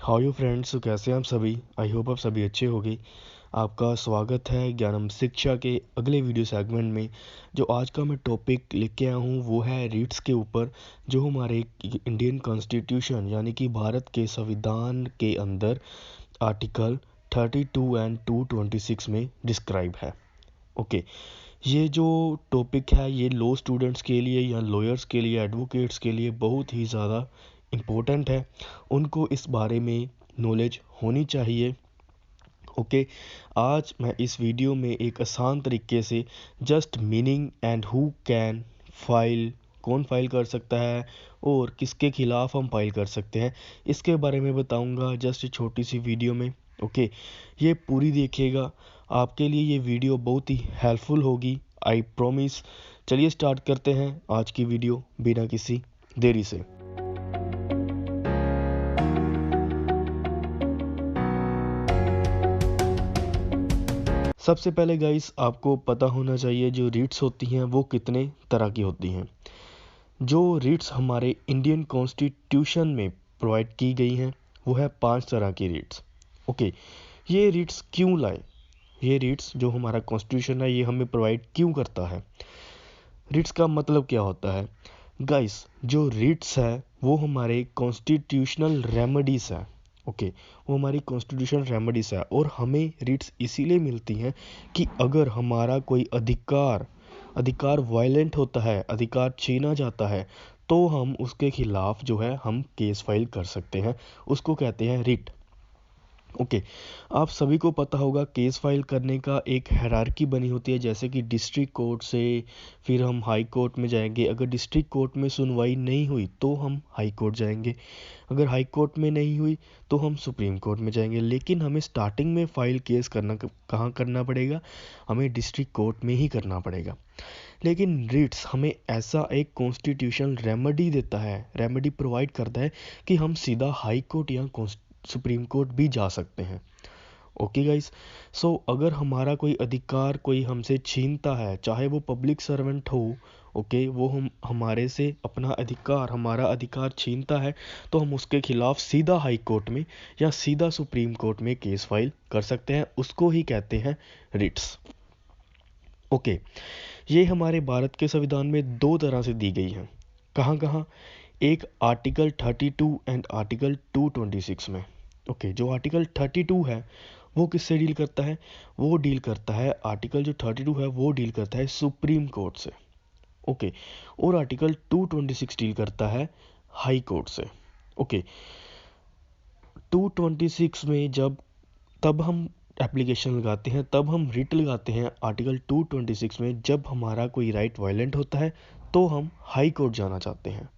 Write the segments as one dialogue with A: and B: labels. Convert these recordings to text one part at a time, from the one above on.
A: How you friends, तो कैसे हैं आप सभी। आई होप आप सभी अच्छे होंगे। आपका स्वागत है ज्ञानम शिक्षा के अगले वीडियो सेगमेंट में। जो आज का मैं टॉपिक लेके आया हूँ वो है रीट्स के ऊपर, जो हमारे इंडियन कॉन्स्टिट्यूशन यानी कि भारत के संविधान के अंदर आर्टिकल 32 एंड 226 में डिस्क्राइब है। ओके, ये जो टॉपिक है ये लॉ स्टूडेंट्स के लिए या लॉयर्स के लिए, एडवोकेट्स के लिए बहुत ही ज़्यादा इम्पोर्टेंट है। उनको इस बारे में नॉलेज होनी चाहिए। ओके, आज मैं इस वीडियो में एक आसान तरीके से just meaning and who can file, कौन फाइल कर सकता है और किसके खिलाफ हम फाइल कर सकते हैं, इसके बारे में बताऊंगा जस्ट छोटी सी वीडियो में। ओके, ये पूरी देखिएगा, आपके लिए ये वीडियो बहुत ही हेल्पफुल होगी, आई प्रॉमिस। चलिए स्टार्ट करते हैं आज की वीडियो बिना किसी देरी से। सबसे पहले गाइस आपको पता होना चाहिए जो रीट्स होती हैं वो कितने तरह की होती हैं। जो रीट्स हमारे इंडियन कॉन्स्टिट्यूशन में प्रोवाइड की गई हैं वो है 5 तरह की रीट्स। ओके, ये रीट्स क्यों लाए, ये रीट्स जो हमारा कॉन्स्टिट्यूशन है ये हमें प्रोवाइड क्यों करता है, रीट्स का मतलब क्या होता है। गाइस जो रीट्स है वो हमारे कॉन्स्टिट्यूशनल रेमेडीज है। ओके, वो हमारी कॉन्स्टिट्यूशनल रेमेडीज है और हमें रीट्स इसीलिए मिलती हैं कि अगर हमारा कोई अधिकार अधिकार वायलेंट होता है, अधिकार छीना जाता है, तो हम उसके खिलाफ जो है हम केस फाइल कर सकते हैं, उसको कहते हैं रिट। ओके, आप सभी को पता होगा केस फाइल करने का एक हायरार्की बनी होती है, जैसे कि डिस्ट्रिक्ट कोर्ट से फिर हम हाई कोर्ट में जाएंगे। अगर डिस्ट्रिक्ट कोर्ट में सुनवाई नहीं हुई तो हम हाई कोर्ट जाएंगे, अगर हाई कोर्ट में नहीं हुई तो हम सुप्रीम कोर्ट में जाएंगे। लेकिन हमें स्टार्टिंग में फाइल केस करना कहाँ करना पड़ेगा, हमें डिस्ट्रिक्ट कोर्ट में ही करना पड़ेगा। लेकिन रिट्स हमें ऐसा एक कॉन्स्टिट्यूशनल रेमेडी देता है, रेमेडी प्रोवाइड करता है कि हम सीधा हाई कोर्ट या सुप्रीम कोर्ट भी जा सकते हैं। ओके गाइस, सो अगर हमारा कोई अधिकार कोई हमसे छीनता है, चाहे वो पब्लिक सर्वेंट हो, ओके, वो हम हमारे से अपना अधिकार, हमारा अधिकार छीनता है, तो हम उसके खिलाफ सीधा हाई कोर्ट में या सीधा सुप्रीम कोर्ट में केस फाइल कर सकते हैं, उसको ही कहते हैं रिट्स। ओके, ये हमारे भारत के संविधान में दो तरह से दी गई हैं। कहाँ कहाँ, एक आर्टिकल 32 एंड आर्टिकल 226 में। ओके, जो आर्टिकल 32 है वो किससे डील करता है, वो डील करता है, आर्टिकल जो 32 है वो डील करता है सुप्रीम कोर्ट से। ओके, और आर्टिकल 226 डील करता है हाई कोर्ट से। ओके, 226 में जब तब हम एप्लीकेशन लगाते हैं, तब हम रिट लगाते हैं आर्टिकल 226 में, जब हमारा कोई राइट वायलेंट होता है तो हम हाई कोर्ट जाना चाहते हैं।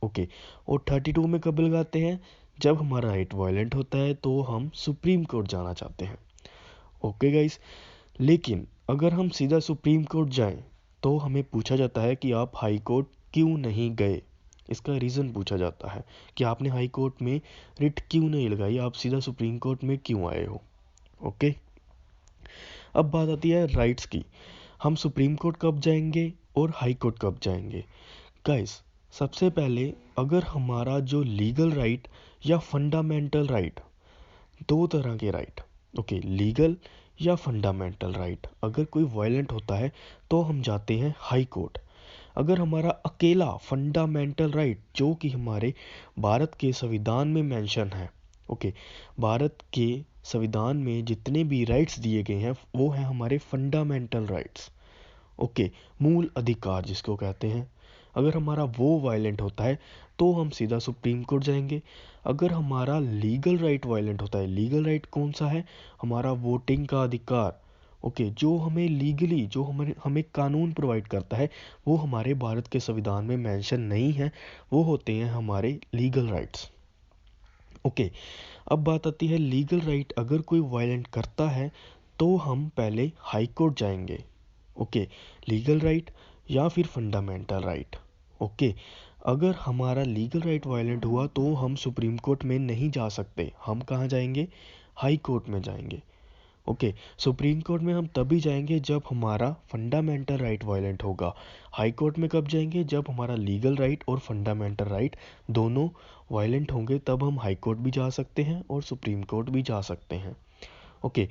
A: ओके, और 32 में कब लगाते हैं, जब हमारा राइट वायलेंट होता है तो हम सुप्रीम कोर्ट जाना चाहते हैं। ओके गाइस, लेकिन अगर हम सीधा सुप्रीम कोर्ट जाएं तो हमें पूछा जाता है कि आप हाई कोर्ट क्यों नहीं गए। इसका रीज़न पूछा जाता है कि आपने हाई कोर्ट में रिट क्यों नहीं लगाई, आप सीधा सुप्रीम कोर्ट में क्यों आए हो। ओके, अब बात आती है राइट्स की, हम सुप्रीम कोर्ट कब जाएंगे और हाई कोर्ट कब जाएंगे। गाइस, सबसे पहले अगर हमारा जो लीगल राइट या फंडामेंटल राइट, दो तरह के राइट, ओके, लीगल या फंडामेंटल राइट, अगर कोई वायलेंट होता है तो हम जाते हैं हाई कोर्ट। अगर हमारा अकेला फंडामेंटल राइट जो कि हमारे भारत के संविधान में मेंशन है, ओके, भारत के संविधान में जितने भी राइट्स दिए गए हैं वो हैं हमारे फंडामेंटल राइट्स। ओके, मूल अधिकार जिसको कहते हैं, अगर हमारा वो वायलेंट होता है तो हम सीधा सुप्रीम कोर्ट जाएंगे। अगर हमारा लीगल राइट वायलेंट होता है, लीगल राइट कौन सा है, हमारा वोटिंग का अधिकार, ओके, जो हमें लीगली, जो हमें हमें कानून प्रोवाइड करता है, वो हमारे भारत के संविधान में मेंशन नहीं है, वो होते हैं हमारे लीगल राइट्स। ओके, अब बात आती है लीगल राइट अगर कोई वायलेंट करता है तो हम पहले हाई कोर्ट जाएंगे। ओके, लीगल राइट या फिर फंडामेंटल राइट। ओके, अगर हमारा लीगल राइट वायलेंट हुआ तो हम सुप्रीम कोर्ट में नहीं जा सकते, हम कहाँ जाएंगे, हाई कोर्ट में जाएंगे। ओके, सुप्रीम कोर्ट में हम तभी जाएंगे जब हमारा फंडामेंटल राइट वायलेंट होगा। हाई कोर्ट में कब जाएंगे? जब हमारा लीगल राइट और फंडामेंटल राइट दोनों वायलेंट होंगे, तब हम हाई कोर्ट भी जा सकते हैं और सुप्रीम कोर्ट भी जा सकते हैं। ओके,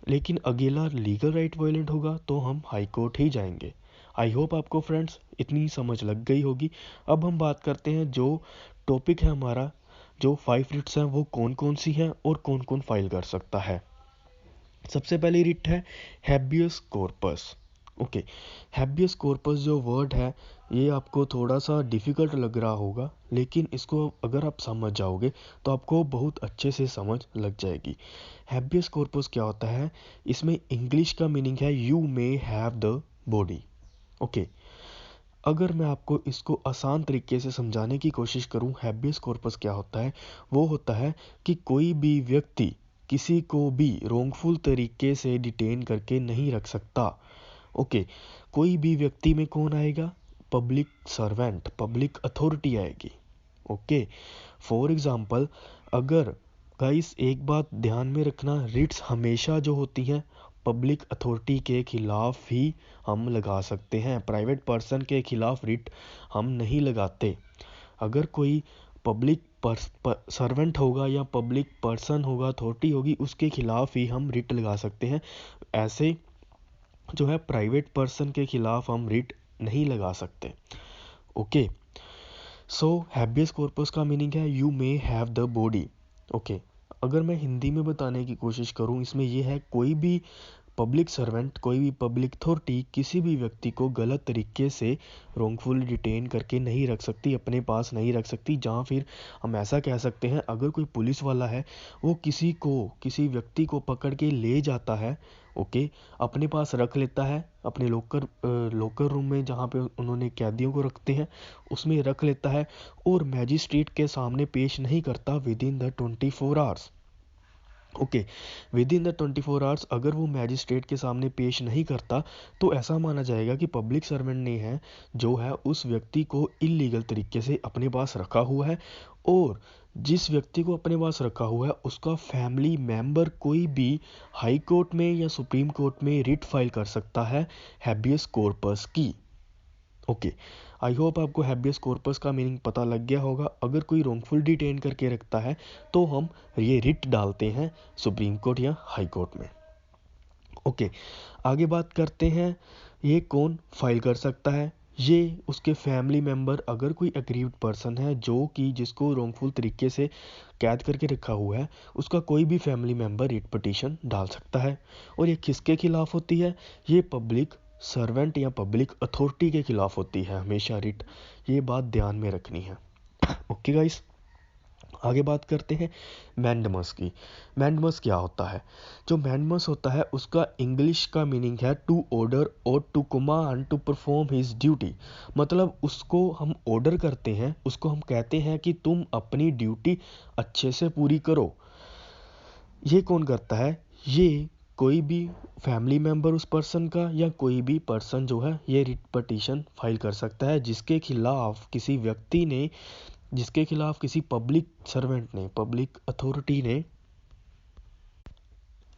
A: लेकिन अगेला लीगल राइट वायलेंट होगा तो हम हाई कोर्ट ही जाएंगे। आई होप आपको फ्रेंड्स इतनी समझ लग गई होगी। अब हम बात करते हैं जो टॉपिक है हमारा, जो 5 रिट्स हैं वो कौन कौन सी हैं और कौन कौन फाइल कर सकता है। सबसे पहली रिट है habeas corpus. Okay, habeas corpus जो वर्ड है ये आपको थोड़ा सा डिफ़िकल्ट लग रहा होगा, लेकिन इसको अगर आप समझ जाओगे तो आपको बहुत अच्छे से समझ लग जाएगी। हैबियस कॉर्पस क्या होता है? इसमें इंग्लिश का मीनिंग है you may have the body. Okay, अगर मैं आपको इसको आसान तरीके से समझाने की कोशिश करूं, हैबियस कॉर्पस क्या होता है? वो होता है कि कोई भी व्यक्ति किसी को भी रोंगफुल तरीके से डिटेन करके नहीं रख सकता। ओके, कोई भी व्यक्ति में कौन आएगा? पब्लिक सर्वेंट, पब्लिक अथॉरिटी आएगी। ओके, फॉर एग्जांपल, अगर गाइस एक बात ध्यान में रखना, रिट्स हमेशा जो होती हैं पब्लिक अथॉरिटी के खिलाफ ही हम लगा सकते हैं, प्राइवेट पर्सन के खिलाफ रिट हम नहीं लगाते। अगर कोई पब्लिक सर्वेंट होगा या पब्लिक पर्सन होगा, अथॉरिटी होगी, उसके खिलाफ ही हम रिट लगा सकते हैं। ऐसे जो है प्राइवेट पर्सन के खिलाफ हम रिट नहीं लगा सकते। ओके, सो हैबियस कॉर्पस का मीनिंग है you may have the body. Okay, अगर मैं हिंदी में बताने की कोशिश करूं, इसमें यह है कोई भी पब्लिक सर्वेंट, कोई भी पब्लिक अथॉरिटी किसी भी व्यक्ति को गलत तरीके से रोंगफुल डिटेन करके नहीं रख सकती, अपने पास नहीं रख सकती। जहाँ फिर हम ऐसा कह सकते हैं, अगर कोई पुलिस वाला है वो किसी व्यक्ति को पकड़ के ले जाता है, ओके, अपने पास रख लेता है, अपने लॉकर रूम में जहाँ पे उन्होंने कैदियों को रखते हैं उसमें रख लेता है और मैजिस्ट्रेट के सामने पेश नहीं करता with in the 24 hours. Okay, with in the 24 hours अगर वो मैजिस्ट्रेट के सामने पेश नहीं करता तो ऐसा माना जाएगा कि पब्लिक सर्वेंट ने है जो है उस व्यक्ति को इलीगल तरीके से अपने पास रखा हुआ है, और जिस व्यक्ति को अपने पास रखा हुआ है उसका फैमिली मेंबर कोई भी हाई कोर्ट में या सुप्रीम कोर्ट में रिट फाइल कर सकता है हैबियस कॉर्पस की। ओके, आई होप आपको हैबियस कॉर्पस का मीनिंग पता लग गया होगा। अगर कोई रोंगफुल डिटेन करके रखता है तो हम ये रिट डालते हैं सुप्रीम कोर्ट या हाई कोर्ट में। ओके, आगे बात करते हैं ये कौन फाइल कर सकता है। ये उसके फैमिली मेंबर, अगर कोई अग्रीव्ड पर्सन है जो कि जिसको रोंगफुल तरीके से कैद करके रखा हुआ है, उसका कोई भी फैमिली मेंबर रिट पिटीशन डाल सकता है। और ये किसके खिलाफ होती है? ये पब्लिक सर्वेंट या पब्लिक अथॉरिटी के खिलाफ होती है हमेशा रिट, ये बात ध्यान में रखनी है। ओके गाइस, आगे बात करते हैं मैंडमस की। मैंडमस क्या होता है? जो मैंडमस होता है उसका इंग्लिश का मीनिंग है टू ऑर्डर और to command to perform his duty. मतलब उसको हम ऑर्डर करते हैं, उसको हम कहते हैं कि तुम अपनी ड्यूटी अच्छे से पूरी करो। ये कौन करता है? ये कोई भी फैमिली मेंबर उस पर्सन का या कोई भी पर्सन जो है ये रिट पिटीशन फाइल कर सकता है जिसके खिलाफ किसी व्यक्ति ने, जिसके खिलाफ किसी पब्लिक सर्वेंट ने, पब्लिक अथॉरिटी ने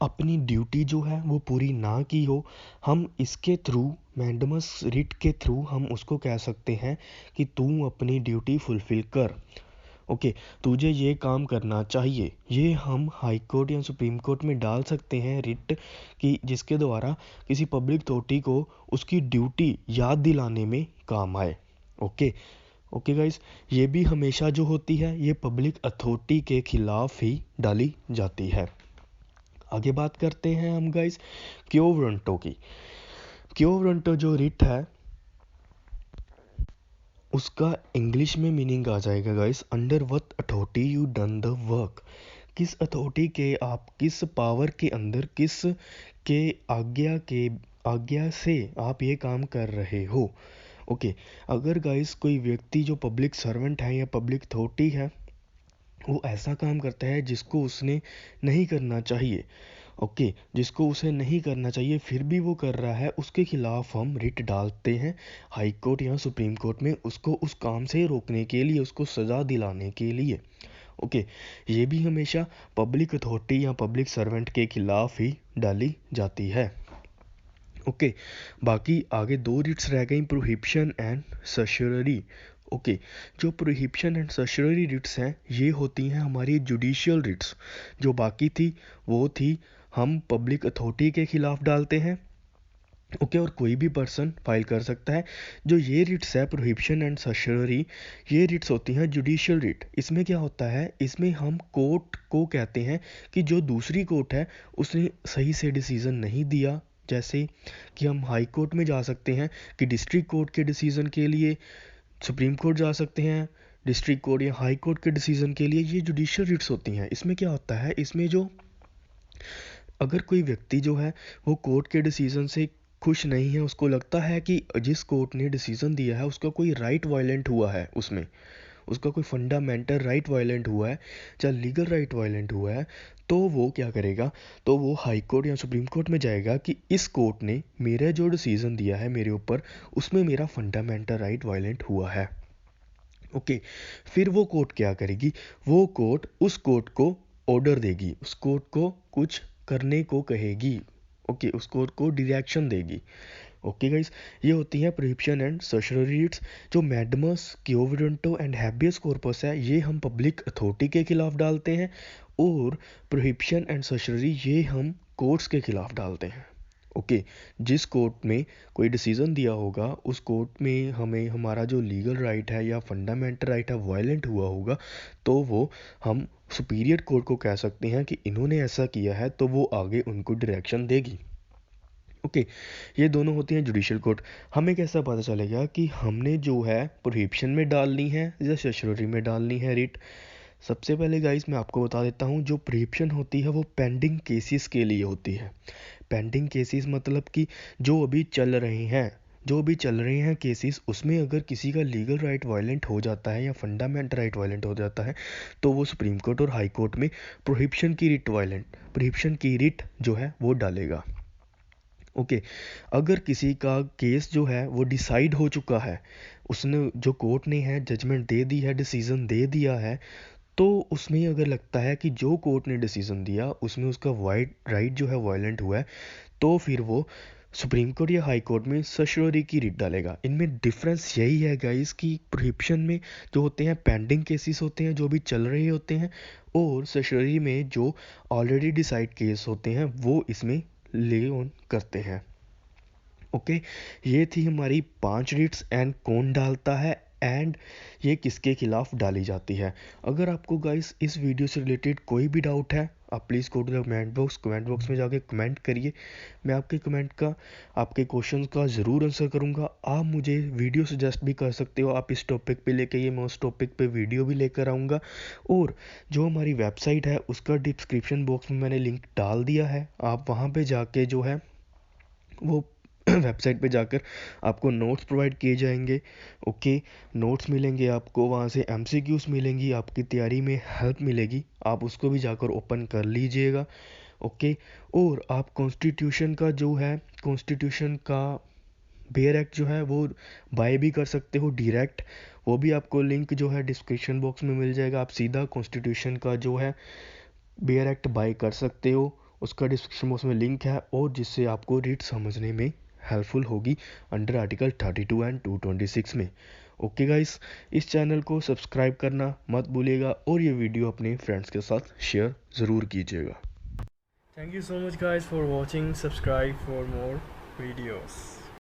A: अपनी ड्यूटी जो है वो पूरी ना की हो। हम इसके थ्रू, मैंडमस रिट के थ्रू हम उसको कह सकते हैं कि तू अपनी ड्यूटी फुलफिल कर। ओके, तुझे ये काम करना चाहिए। ये हम हाई कोर्ट या सुप्रीम कोर्ट में डाल सकते हैं रिट कि जिसके द्वारा किसी पब्लिक अथॉरिटी को उसकी ड्यूटी याद दिलाने में काम आए। ओके, ओके गाइस, ये भी हमेशा जो होती है ये पब्लिक अथॉरिटी के खिलाफ ही डाली जाती है। आगे बात करते हैं हम गाइस क्यो वारंटो की। क्यो वारंटो जो रिट है उसका इंग्लिश में मीनिंग आ जाएगा guys under what authority you done the work. किस अथॉरिटी के, आप किस पावर के अंदर, किस आज्ञा से आप ये काम कर रहे हो। ओके, अगर गाइस कोई व्यक्ति जो पब्लिक सर्वेंट है या पब्लिक अथॉरिटी है वो ऐसा काम करता है जिसको उसने नहीं करना चाहिए, ओके, जिसको उसे नहीं करना चाहिए फिर भी वो कर रहा है, उसके खिलाफ हम रिट डालते हैं हाई कोर्ट या सुप्रीम कोर्ट में, उसको उस काम से रोकने के लिए, उसको सज़ा दिलाने के लिए। ओके, ये भी हमेशा पब्लिक अथॉरिटी या पब्लिक सर्वेंट के खिलाफ ही डाली जाती है। ओके, बाकी आगे दो रिट्स रह गई, प्रोहिबिशन एंड सर्शियरी। ओके, जो प्रोहिबिशन एंड सर्शियरी रिट्स हैं ये होती हैं हमारी जुडिशियल रिट्स। जो बाकी थी वो थी हम पब्लिक अथॉरिटी के खिलाफ डालते हैं। ओके, और कोई भी पर्सन फाइल कर सकता है। जो ये रिट्स है प्रोहिबिशन एंड सर्शियरी, ये रिट्स होती हैं जुडिशियल रिट। इसमें क्या होता है, इसमें हम कोर्ट को कहते हैं कि जो दूसरी कोर्ट है उसने सही से डिसीजन नहीं दिया। जैसे कि हम हाई कोर्ट में जा सकते हैं कि डिस्ट्रिक्ट कोर्ट के डिसीजन के लिए सुप्रीम कोर्ट जा सकते हैं, डिस्ट्रिक्ट कोर्ट या हाई कोर्ट के डिसीजन के लिए ये जुडिशियल रिट्स होती हैं। इसमें क्या होता है, इसमें जो अगर कोई व्यक्ति जो है वो कोर्ट के डिसीजन से खुश नहीं है, उसको लगता है कि जिस कोर्ट ने डिसीजन दिया है उसका कोई राइट वायलेंट हुआ है, उसमें उसका कोई फंडामेंटल राइट वायलेंट हुआ है या लीगल राइट वायलेंट हुआ है, तो वो क्या करेगा, तो वो हाई कोर्ट या सुप्रीम कोर्ट में जाएगा कि इस कोर्ट ने मेरा जो डिसीजन दिया है मेरे ऊपर उसमें मेरा फंडामेंटल राइट वायलेंट हुआ है। ओके, फिर वो कोर्ट क्या करेगी, वो कोर्ट उस कोर्ट को ऑर्डर देगी, उस कोर्ट को कुछ करने को कहेगी। ओके, उस कोर्ट को डायरेक्शन देगी। ओके गाइस, ये होती है प्रोहिबिशन एंड सर्शियरी रिट्स। जो मैडमस क्यो वारंटो एंड हैबियस कॉर्पस है ये हम पब्लिक अथॉरिटी के खिलाफ डालते हैं, और प्रोहिबिशन एंड सर्शियरी ये हम कोर्ट्स के खिलाफ डालते हैं। ओके, जिस कोर्ट में कोई डिसीजन दिया होगा उस कोर्ट में हमें हमारा जो लीगल राइट है या फंडामेंटल राइट है वायलेंट हुआ होगा, तो वो हम सुपीरियर कोर्ट को कह सकते हैं कि इन्होंने ऐसा किया है, तो वो आगे उनको डायरेक्शन देगी। ओके, ये दोनों होती हैं जुडिशियल कोर्ट। हमें कैसा पता चलेगा कि हमने जो है प्रोहिबिशन में डालनी है या सर्शियरी में डालनी है रिट। सबसे पहले गाइस मैं आपको बता देता हूँ, जो प्रोहिबिशन होती है वो पेंडिंग केसेस के लिए होती है। पेंडिंग केसेस मतलब कि जो अभी चल रहे हैं, जो भी चल रहे हैं केसेस, उसमें अगर किसी का लीगल राइट वायलेंट हो जाता है या फंडामेंटल राइट वायलेंट हो जाता है, तो वो सुप्रीम कोर्ट और हाई कोर्ट में प्रोहिबिशन की रिट जो है वो डालेगा। ओके, अगर किसी का केस जो है वो डिसाइड हो चुका है, उसने जो कोर्ट ने है जजमेंट दे दी है, डिसीजन दे दिया है, तो उसमें अगर लगता है कि जो कोर्ट ने डिसीजन दिया उसमें उसका वाइट राइट जो है वायलेंट हुआ है, तो फिर वो सुप्रीम कोर्ट या हाई कोर्ट में सर्शियरी की रिट डालेगा। इनमें डिफरेंस यही है गाइस कि प्रोहिबिशन में जो होते हैं पेंडिंग केसेस होते हैं, जो भी चल रहे होते हैं, और सर्शियरी में जो ऑलरेडी डिसाइड केस होते हैं वो इसमें ले ऑन करते हैं। ओके, ये थी हमारी 5 रिट्स एंड कौन डालता है एंड ये किसके खिलाफ डाली जाती है। अगर आपको गाइस इस वीडियो से रिलेटेड कोई भी डाउट है, आप please go to the comment box में जाके कमेंट करिए। मैं आपके कमेंट का, आपके क्वेश्चन का ज़रूर आंसर करूँगा। आप मुझे वीडियो सजेस्ट भी कर सकते हो, आप इस टॉपिक पे लेके ये मैं उस टॉपिक पे वीडियो भी लेकर आऊँगा। और जो हमारी वेबसाइट है उसका डिस्क्रिप्शन बॉक्स में मैंने लिंक डाल दिया है, आप वहाँ पे जाके जो है वो वेबसाइट पे जाकर आपको नोट्स प्रोवाइड किए जाएंगे। ओके, नोट्स मिलेंगे आपको, वहाँ से एमसीक्यूज मिलेंगी, आपकी तैयारी में हेल्प मिलेगी, आप उसको भी जाकर ओपन कर लीजिएगा। ओके, और आप कॉन्स्टिट्यूशन का जो है, कॉन्स्टिट्यूशन का बेयर एक्ट जो है वो बाय भी कर सकते हो डायरेक्ट, वो भी आपको लिंक जो है डिस्क्रिप्शन बॉक्स में मिल जाएगा। आप सीधा कॉन्स्टिट्यूशन का जो है बेयर एक्ट बाय कर सकते हो, उसका डिस्क्रिप्शन बॉक्स में लिंक है, और जिससे आपको रीड समझने में हेल्पफुल होगी अंडर आर्टिकल 32 एंड 226 में। ओके गाइस, इस चैनल को सब्सक्राइब करना मत भूलिएगा और ये वीडियो अपने फ्रेंड्स के साथ शेयर ज़रूर कीजिएगा।
B: Thank you so much guys for watching. Subscribe for more videos.